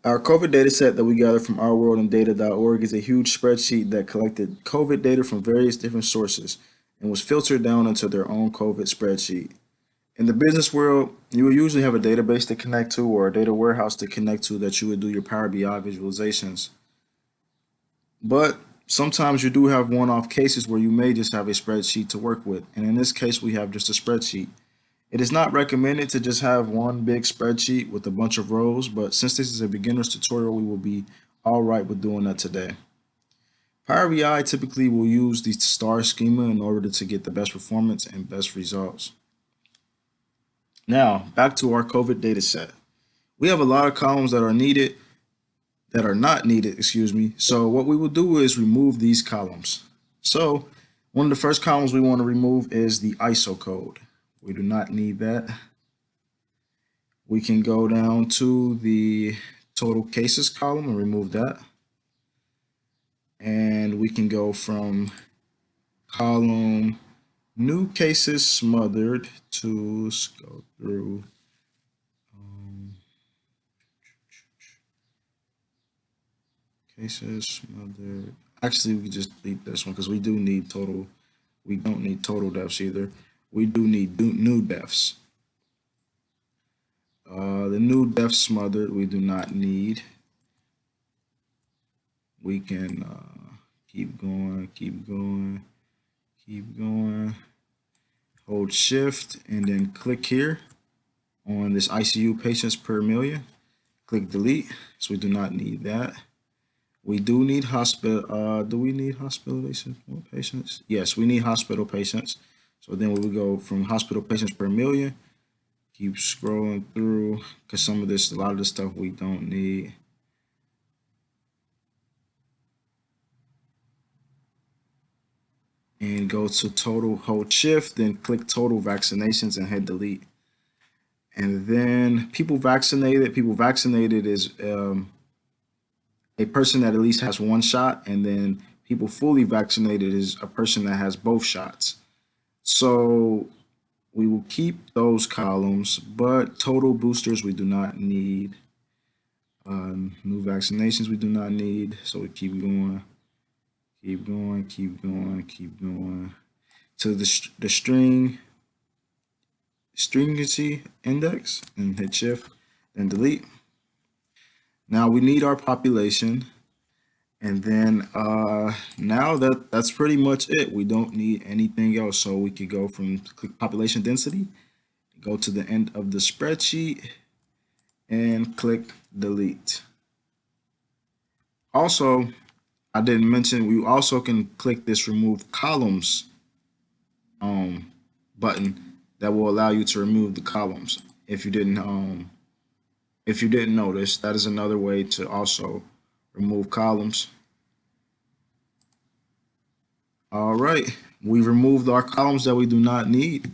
Our COVID data set that we gathered from ourworldandData.org is a huge spreadsheet that collected COVID data from various different sources and was filtered down into their own COVID spreadsheet. In the business world, you will usually have a database to connect to or a data warehouse to connect to that you would do your Power BI visualizations. But sometimes you do have one-off cases where you may just have a spreadsheet to work with. And in this case, we have just a spreadsheet. It is not recommended to just have one big spreadsheet with a bunch of rows, but since this is a beginner's tutorial, we will be all right with doing that today. Power BI typically will use the star schema in order to get the best performance and best results. Now, back to our COVID data set. We have a lot of columns that are not needed, excuse me. So what we will do is remove these columns. So one of the first columns we want to remove is the ISO code. We do not need that. We can go down to the total cases column and remove that. And we can go from column new cases smothered to go through cases smothered. Actually, we can just delete this one because we do need total. We don't need total deaths either. We do need new deaths. The new death smothered we do not need. We can keep going, keep going, keep going. Hold shift and then click here on this ICU patients per million. Click delete, so we do not need that. We do need hospital. Do we need hospitalization patients? Yes, we need hospital patients. So then we will go from hospital patients per million. Keep scrolling through because some of this, a lot of the stuff we don't need. And go to total, hold shift, then click total vaccinations and hit delete. And then people vaccinated is a person that at least has one shot, and then people fully vaccinated is a person that has both shots. So we will keep those columns, but total boosters we do not need. New vaccinations we do not need, so we keep going, keep going, keep going, keep going to the stringency index and hit shift and delete. Now we need our population, and then now that's pretty much it. We don't need anything else, so we could go from click population density, go to the end of the spreadsheet, and click delete. Also, I didn't mention we also can click this remove columns button that will allow you to remove the columns. If you didn't notice, that is another way to also remove columns. All right, we removed our columns that we do not need.